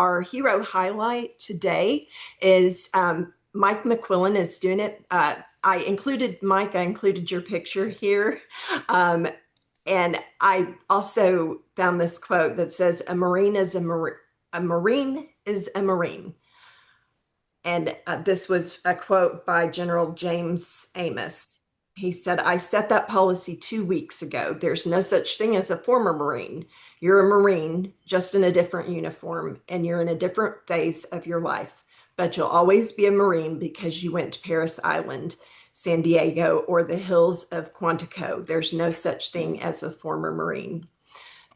Our hero highlight today is Mike McQuillen is doing it. I included Mike, I included your picture here. Um, and I also found this quote that says, a Marine is a Marine is a Marine. And this was a quote by General James Amos. He said, I set that policy 2 weeks ago. There's no such thing as a former Marine. You're a Marine, just in a different uniform, and you're in a different phase of your life. But you'll always be a Marine because you went to Paris Island, San Diego, or the hills of Quantico. There's no such thing as a former Marine.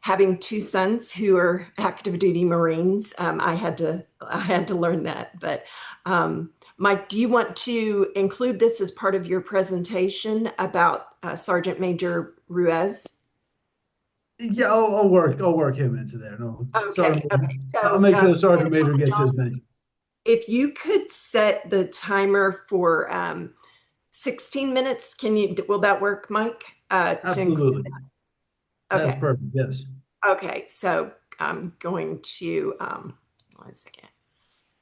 Having two sons who are active duty Marines, I had to learn that. But Mike, do you want to include this as part of your presentation about Sergeant Major Ruiz? Yeah, I'll work him into there. No, Okay, Sergeant, okay. I'll So, make sure the Sergeant Major gets his mention. if you could set the timer for 16 minutes, will that work, Mike? To include Absolutely. that? That's Okay. perfect. Yes. Okay, so I'm going to, 1 second.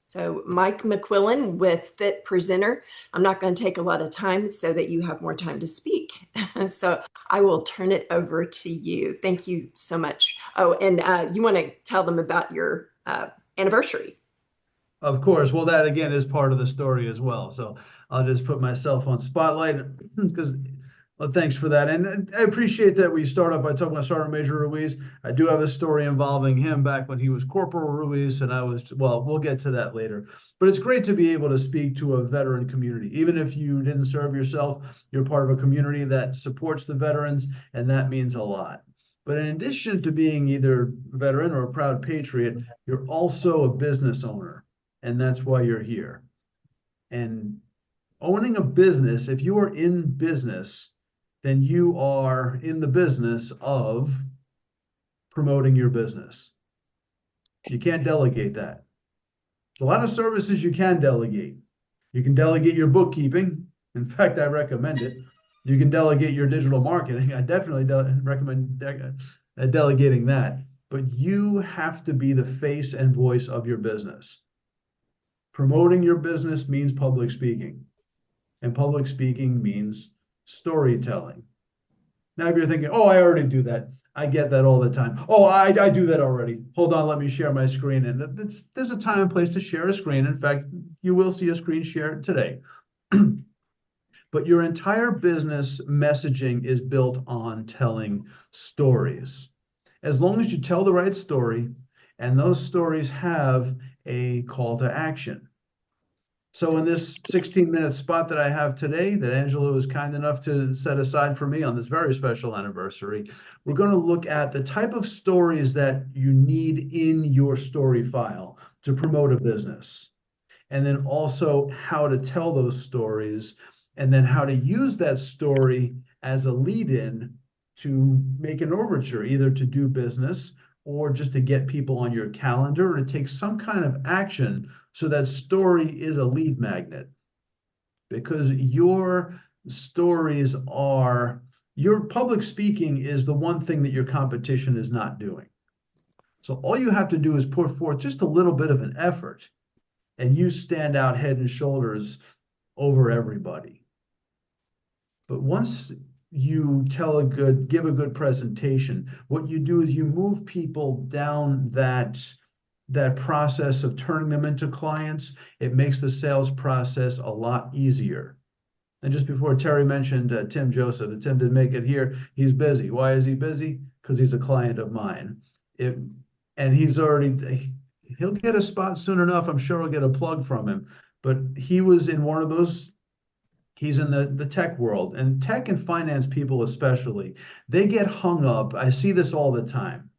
So Mike McQuillen with Fit Presenter. I'm not going to take a lot of time so that you have more time to speak. So I will turn it over to you. Thank you so much. Oh, and you want to tell them about your anniversary. Of course. Well, that again is part of the story as well. So I'll just put myself on spotlight because, well, thanks for that. And I appreciate that we start off by talking about Sergeant Major Ruiz. I do have a story involving him back when he was Corporal Ruiz, and well, we'll get to that later. But it's great to be able to speak to a veteran community. Even if you didn't serve yourself, you're part of a community that supports the veterans, and that means a lot. But in addition to being either a veteran or a proud patriot, you're also a business owner, and that's why you're here. And owning a business, if you are in business, then you are in the business of promoting your business. You can't delegate that. There's a lot of services you can delegate. You can delegate your bookkeeping. In fact, I recommend it. You can delegate your digital marketing. I definitely recommend delegating that. But you have to be the face and voice of your business. Promoting your business means public speaking, and public speaking means storytelling. Now, if you're thinking, oh, I already do that, I get that all the time. Oh, I do that already. Hold on, let me share my screen. And there's a time and place to share a screen. In fact, you will see a screen share today. But your entire business messaging is built on telling stories. As long as you tell the right story, and those stories have a call to action. So in this 16-minute spot that I have today, that Angela was kind enough to set aside for me on this very special anniversary, we're going to look at the type of stories that you need in your story file to promote a business. And then also how to tell those stories, and then how to use that story as a lead-in to make an overture, either to do business or just to get people on your calendar or to take some kind of action. So that story is a lead magnet, because your stories are, your public speaking is the one thing that your competition is not doing. So all you have to do is put forth just a little bit of an effort, and you stand out head and shoulders over everybody. But once you give a good presentation, what you do is you move people down that process of turning them into clients. It makes the sales process a lot easier. And just before Terry mentioned Tim Joseph, and Tim didn't make it here, he's busy. Why is he busy? Because he's a client of mine. And he'll get a spot soon enough. I'm sure I'll get a plug from him. But he was in one of those, he's in the tech world, and tech and finance people especially, they get hung up. I see this all the time.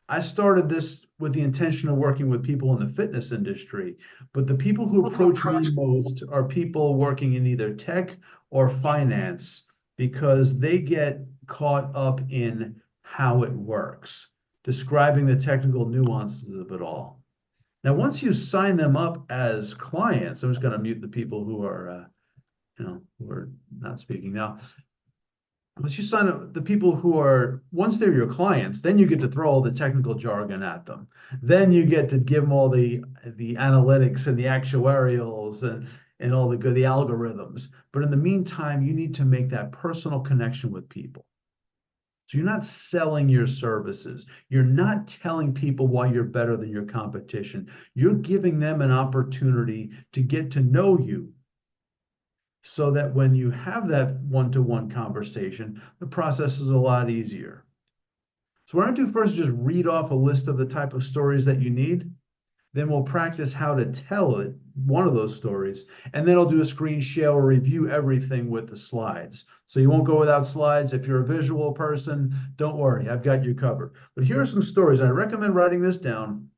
I started this with the intention of working with people in the fitness industry, but the people who approach me most are people working in either tech or finance, because they get caught up in how it works, describing the technical nuances of it all. Now, once you sign them up as clients, I'm just going to mute the people who are not speaking now. once you sign up the people who are, once they're your clients, then you get to throw all the technical jargon at them. Then you get to give them all the analytics and the actuarials and all the good, the algorithms. But in the meantime, you need to make that personal connection with people. So you're not selling your services. You're not telling people why you're better than your competition. You're giving them an opportunity to get to know you so that when you have that one-to-one conversation, the process is a lot easier. So what I do first is just read off a list of the type of stories that you need. Then we'll practice how to tell it, one of those stories, and then I'll do a screen share or review everything with the slides. So you won't go without slides. If you're a visual person, don't worry, I've got you covered. But here are some stories. I recommend writing this down.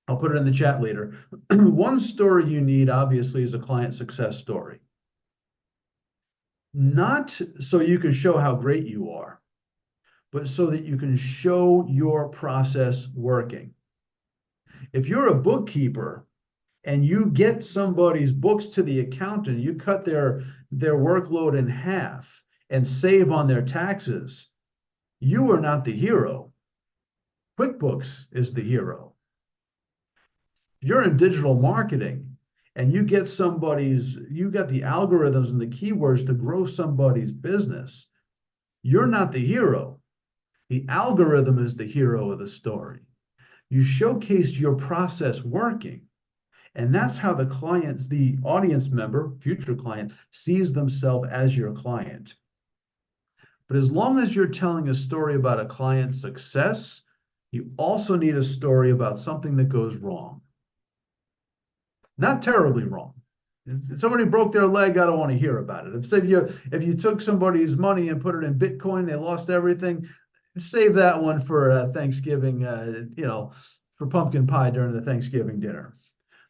I'll put it in the chat later. One story you need, obviously, is a client success story. Not so you can show how great you are, but so that you can show your process working. If you're a bookkeeper and you get somebody's books to the accountant, you cut their workload in half and save on their taxes, you are not the hero. QuickBooks is the hero. If you're in digital marketing and you got the algorithms and the keywords to grow somebody's business, you're not the hero. The algorithm is the hero of the story. You showcased your process working. And that's how the audience member, future client, sees themselves as your client. But as long as you're telling a story about a client's success, you also need a story about something that goes wrong. Not terribly wrong. If somebody broke their leg, I don't want to hear about it. If you took somebody's money and put it in Bitcoin, they lost everything, save that one for Thanksgiving, for pumpkin pie during the Thanksgiving dinner.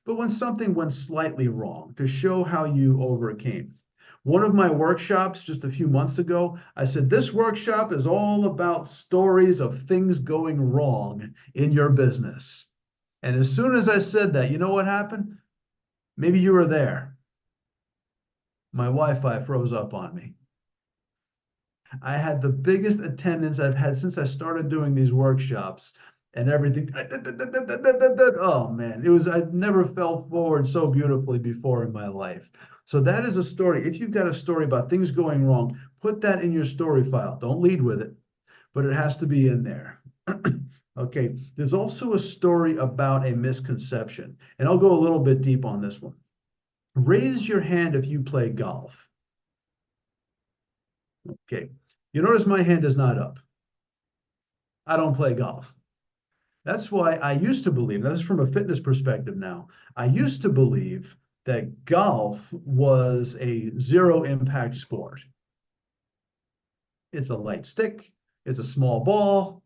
But when something went slightly wrong, to show how you overcame. One of my workshops just a few months ago, I said, this workshop is all about stories of things going wrong in your business. And as soon as I said that, you know what happened? Maybe you were there. My Wi-Fi froze up on me. I had the biggest attendance I've had since I started doing these workshops and everything. Oh man, I've never fell forward so beautifully before in my life. So that is a story. If you've got a story about things going wrong, put that in your story file. Don't lead with it, but it has to be in there. Okay, there's also a story about a misconception, and I'll go a little bit deep on this one. Raise your hand if you play golf. Okay, you notice my hand is not up. I don't play golf. That's why I used to believe, now this is from a fitness perspective now, I used to believe that golf was a zero impact sport. It's a light stick, it's a small ball.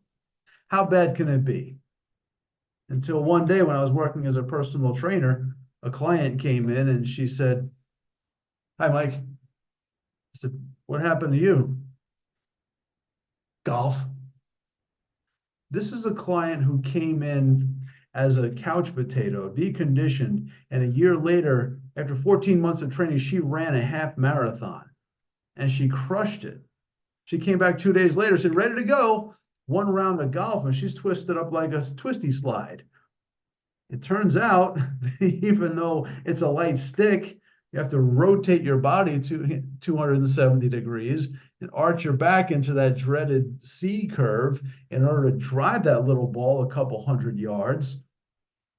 How bad can it be? Until one day when I was working as a personal trainer, a client came in and she said, "Hi, Mike." I said, "What happened to you?" "Golf." This is a client who came in as a couch potato, deconditioned, and a year later, after 14 months of training, she ran a half marathon and she crushed it. She came back 2 days later, said, "Ready to go." One round of golf, and she's twisted up like a twisty slide. It turns out, even though it's a light stick, you have to rotate your body to 270 degrees and arch your back into that dreaded C curve in order to drive that little ball a couple hundred yards,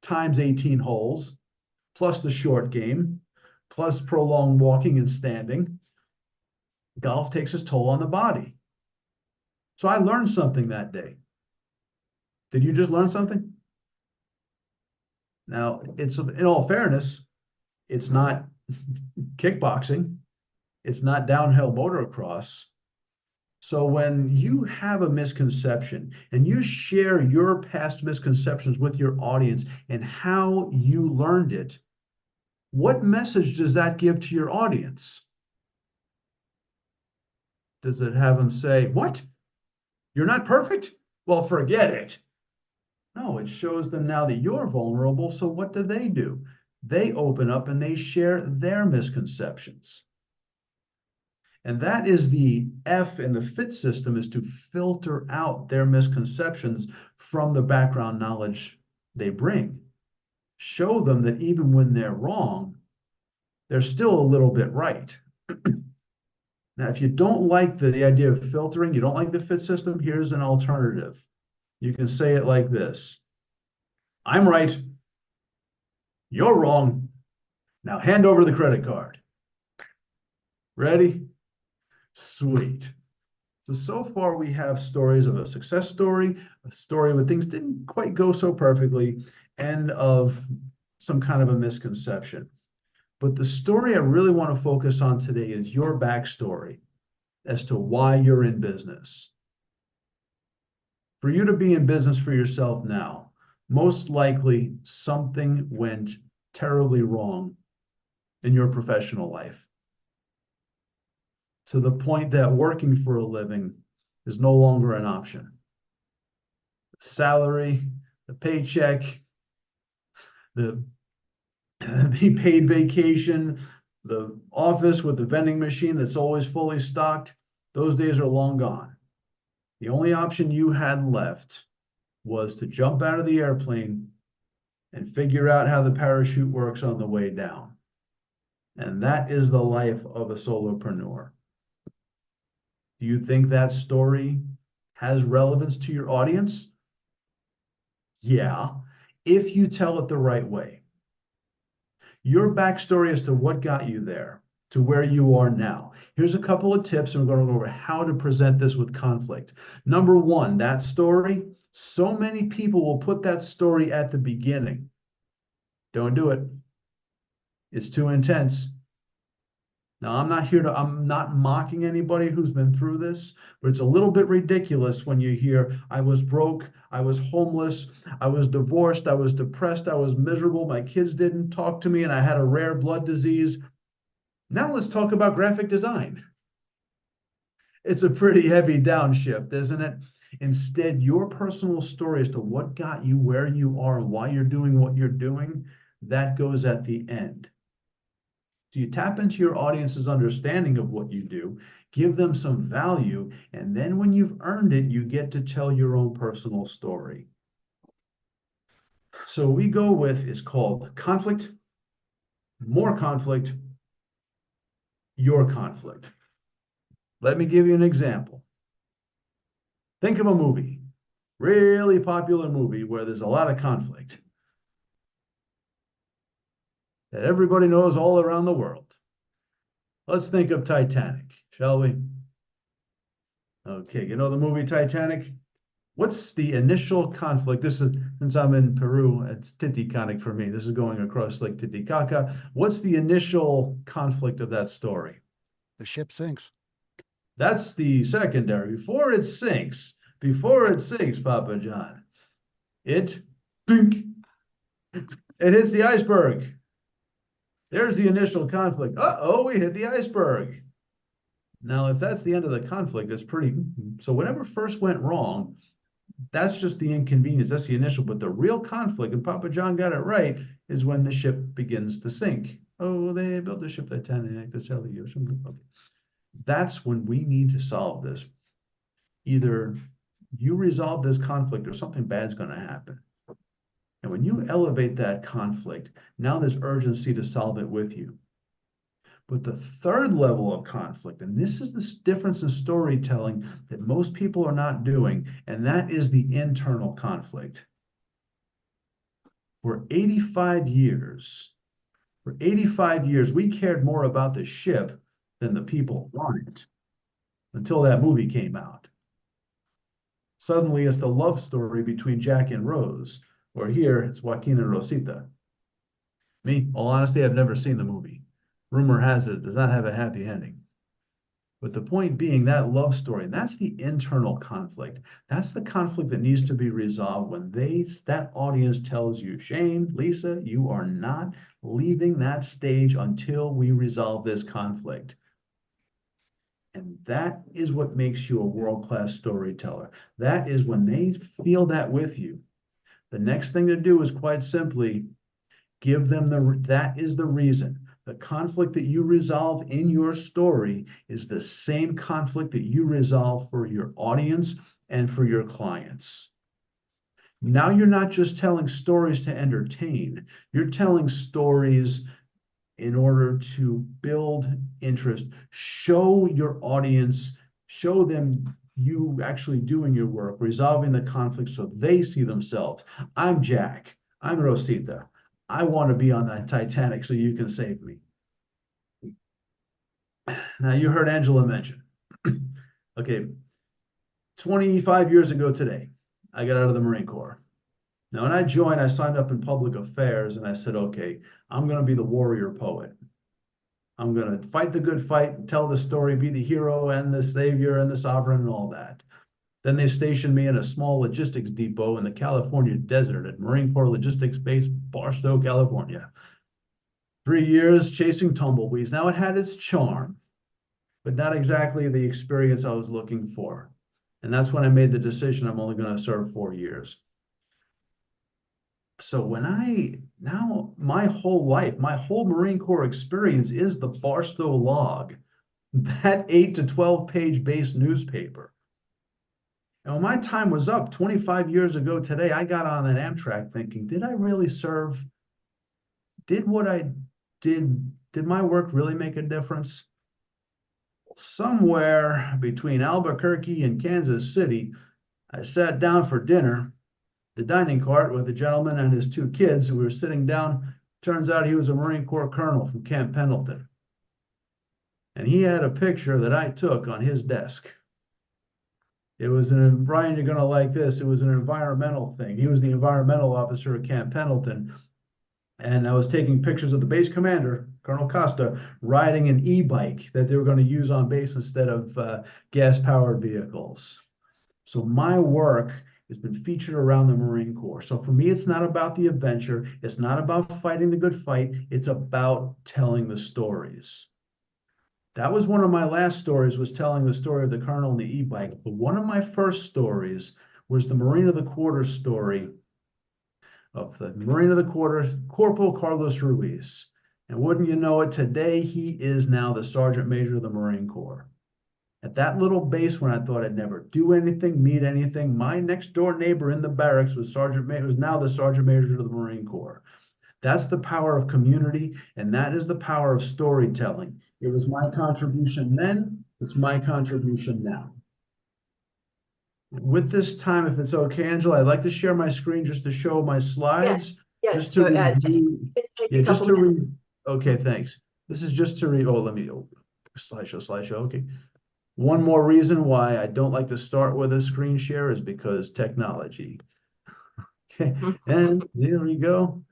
times 18 holes, plus the short game, plus prolonged walking and standing. Golf takes its toll on the body. So I learned something that day. Did you just learn something? Now, it's in all fairness, it's not kickboxing. It's not downhill motocross. So when you have a misconception and you share your past misconceptions with your audience and how you learned it, what message does that give to your audience? Does it have them say, "What? You're not perfect? Well, forget it." No, it shows them now that you're vulnerable. So what do? They open up and they share their misconceptions. And that is the F in the fit system, is to filter out their misconceptions from the background knowledge they bring. Show them that even when they're wrong, they're still a little bit right. Now, if you don't like the idea of filtering, you don't like the fit system, here's an alternative. You can say it like this: I'm right, you're wrong. Now hand over the credit card. Ready? Sweet. So far we have stories of a success story, a story where things didn't quite go so perfectly, and of some kind of a misconception. But the story I really want to focus on today is your backstory as to why you're in business. For you to be in business for yourself now, most likely something went terribly wrong in your professional life, to the point that working for a living is no longer an option. The salary, the paycheck, the, the paid vacation, the office with the vending machine that's always fully stocked, those days are long gone. The only option you had left was to jump out of the airplane and figure out how the parachute works on the way down. And that is the life of a solopreneur. Do you think that story has relevance to your audience? Yeah, if you tell it the right way. Your backstory as to what got you there, to where you are now. Here's a couple of tips, and we're going to go over how to present this with conflict. Number one, that story, so many people will put that story at the beginning. Don't do it. It's too intense. Now, I'm not mocking anybody who's been through this, but it's a little bit ridiculous when you hear, I was broke, I was homeless, I was divorced, I was depressed, I was miserable, my kids didn't talk to me, and I had a rare blood disease. Now let's talk about graphic design. It's a pretty heavy downshift, isn't it? Instead, your personal story as to what got you where you are and why you're doing what you're doing, that goes at the end. So you tap into your audience's understanding of what you do, give them some value, and then when you've earned it, you get to tell your own personal story. So we go with is called conflict, more conflict, your conflict. Let me give you an example. Think of a movie, really popular movie where there's a lot of conflict that everybody knows all around the world. Let's think of Titanic, shall we? Okay, you know the movie Titanic? What's the initial conflict? This is, since I'm in Peru, it's Titicaca for me. This is going across Lake Titicaca. What's the initial conflict of that story? The ship sinks. That's the secondary. Before it sinks, Papa John, it hits the iceberg. There's the initial conflict. Uh-oh, we hit the iceberg. Now, if that's the end of the conflict, it's pretty, so whatever first went wrong, that's just the inconvenience. That's the initial, but the real conflict, and Papa John got it right, is when the ship begins to sink. Oh, they built the ship Titanic. That's how they use them. Okay. That's when we need to solve this. Either you resolve this conflict or something bad's going to happen. And when you elevate that conflict, now there's urgency to solve it with you. But the third level of conflict, and this is the difference in storytelling that most people are not doing, and that is the internal conflict. For 85 years, we cared more about the ship than the people on it until that movie came out. Suddenly, it's the love story between Jack and Rose, or here it's Joaquin and Rosita. Me, all honesty, I've never seen the movie. Rumor has it does not have a happy ending. But the point being that love story, that's the internal conflict. That's the conflict that needs to be resolved when that audience tells you, Shane, Lisa, you are not leaving that stage until we resolve this conflict. And that is what makes you a world-class storyteller. That is when they feel that with you. The next thing to do is quite simply give them that is the reason. The conflict that you resolve in your story is the same conflict that you resolve for your audience and for your clients. Now you're not just telling stories to entertain, you're telling stories in order to build interest, show your audience, show them you actually doing your work, resolving the conflict so they see themselves. I'm Jack. I'm Rosita. I want to be on that Titanic so you can save me. Now, you heard Angela mention. Okay, 25 years ago today, I got out of the Marine Corps. Now, when I joined, I signed up in public affairs and I said, okay, I'm going to be the warrior poet. I'm going to fight the good fight, tell the story, be the hero and the savior and the sovereign and all that. Then they stationed me in a small logistics depot in the California desert at Marine Corps Logistics Base, Barstow, California. 3 years chasing tumbleweeds. Now, it had its charm, but not exactly the experience I was looking for. And that's when I made the decision I'm only going to serve 4 years. So now my whole life, my whole Marine Corps experience is the Barstow Log, that 8 to 12 page base newspaper. And when my time was up 25 years ago today, I got on an Amtrak thinking, did I really serve? Did what I did my work really make a difference? Somewhere between Albuquerque and Kansas City, I sat down for dinner, the dining cart with a gentleman and his 2 kids. We were sitting down. Turns out he was a Marine Corps colonel from Camp Pendleton. And he had a picture that I took on his desk. It was Brian, you're going to like this. It was an environmental thing. He was the environmental officer at Camp Pendleton. And I was taking pictures of the base commander, Colonel Costa, riding an e-bike that they were going to use on base instead of gas-powered vehicles. So my work has been featured around the Marine Corps. So for me, it's not about the adventure. It's not about fighting the good fight. It's about telling the stories. That was one of my last stories, was telling the story of the colonel and the e-bike. But one of my first stories was the Marine of the Quarter story of the Marine of the Quarter, Corporal Carlos Ruiz. And wouldn't you know it, today he is now the Sergeant Major of the Marine Corps. At that little base, when I thought I'd never do anything, meet anything, my next door neighbor in the barracks was now the Sergeant Major of the Marine Corps. That's the power of community, and that is the power of storytelling. It was my contribution then, it's my contribution now. With this time, if it's okay, Angela, I'd like to share my screen just to show my slides. Yes, Just to go ahead. review. Take Yeah, a just couple to minutes. okay, thanks. This is just to let me, slideshow, okay. One more reason why I don't like to start with a screen share is because technology. Okay, and there we go.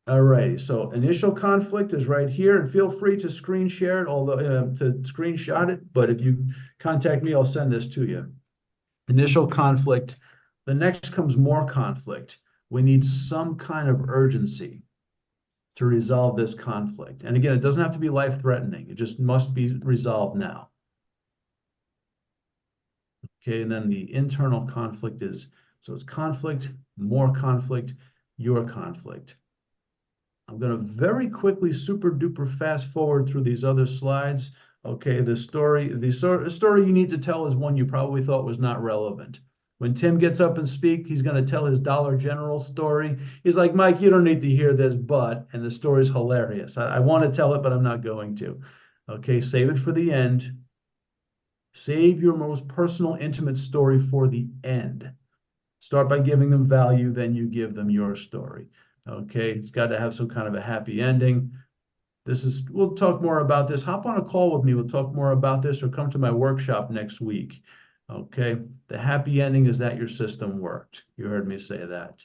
All righty, so initial conflict is right here, and feel free to screen share it, although to screenshot it, but if you contact me, I'll send this to you. Initial conflict. The next comes more conflict. We need some kind of urgency to resolve this conflict. And again, it doesn't have to be life-threatening. It just must be resolved now. Okay, and then the internal conflict is, so it's conflict, more conflict, your conflict. I'm going to very quickly, super duper fast forward through these other slides. Okay, the story you need to tell is one you probably thought was not relevant. When Tim gets up and speaks, he's going to tell his Dollar General story. He's like, Mike, you don't need to hear this, and the story's hilarious. I want to tell it, but I'm not going to. Okay, save it for the end. Save your most personal, intimate story for the end. Start by giving them value, then you give them your story. Okay, it's got to have some kind of a happy ending. We'll talk more about this. Hop on a call with me. We'll talk more about this, or come to my workshop next week. Okay, the happy ending is that your system worked. You heard me say that.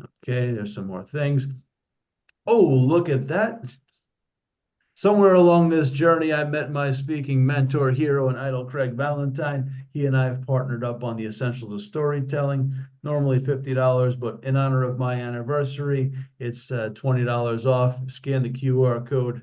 Okay, there's some more things. Oh, look at that. Somewhere along this journey, I met my speaking mentor, hero, and idol, Craig Valentine. He and I have partnered up on the Essentials of Storytelling, normally $50, but in honor of my anniversary, it's $20 off. Scan the QR code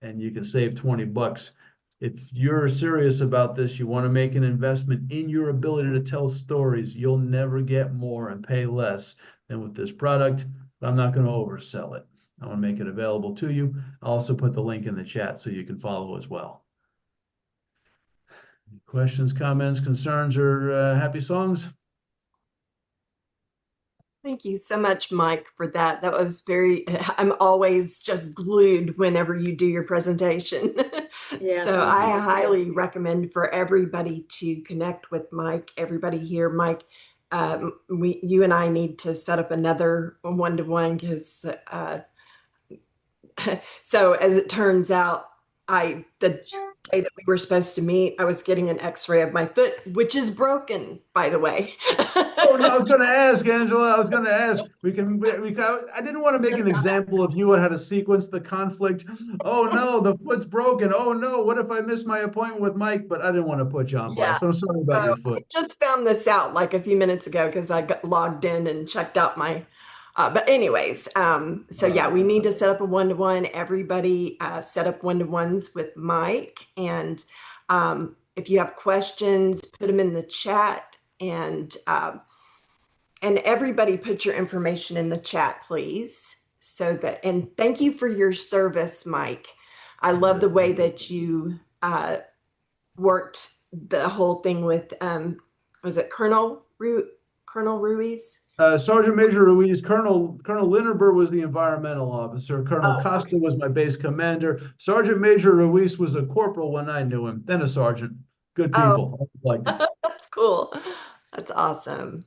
and you can save 20 bucks. If you're serious about this, you want to make an investment in your ability to tell stories, you'll never get more and pay less than with this product, but I'm not going to oversell it. I want to make it available to you. I'll also put the link in the chat so you can follow as well. Questions, comments, concerns, or happy songs? Thank you so much, Mike, for that. That was very, I'm always just glued whenever you do your presentation. Yeah, So thank I you. highly recommend for everybody to connect with Mike, everybody here. Mike, you and I need to set up another one-to-one because, so as it turns out, the day that we were supposed to meet, I was getting an x-ray of my foot, which is broken, by the way. Oh, no, I was going to ask, Angela. I was going to ask. I didn't want to make an example of you and how to sequence the conflict. Oh, no, the foot's broken. Oh, no, what if I miss my appointment with Mike? But I didn't want to put you on Yeah. blast. So I'm sorry about your I foot. just found this out like a few minutes ago because I got logged in and checked out my. But anyways, so yeah, we need to set up a one-to-one. Everybody set up one-to-ones with Mike, and if you have questions, put them in the chat, and everybody put your information in the chat, please. So that, and thank you for your service, Mike. I love the way that you worked the whole thing with was it Colonel Ruiz? Sergeant Major Ruiz, Colonel Linderberg was the environmental officer. Colonel Oh, Costa okay. was my base commander. Sergeant Major Ruiz was a corporal when I knew him, then a sergeant. Good Oh, people. I liked him. that's cool. That's awesome.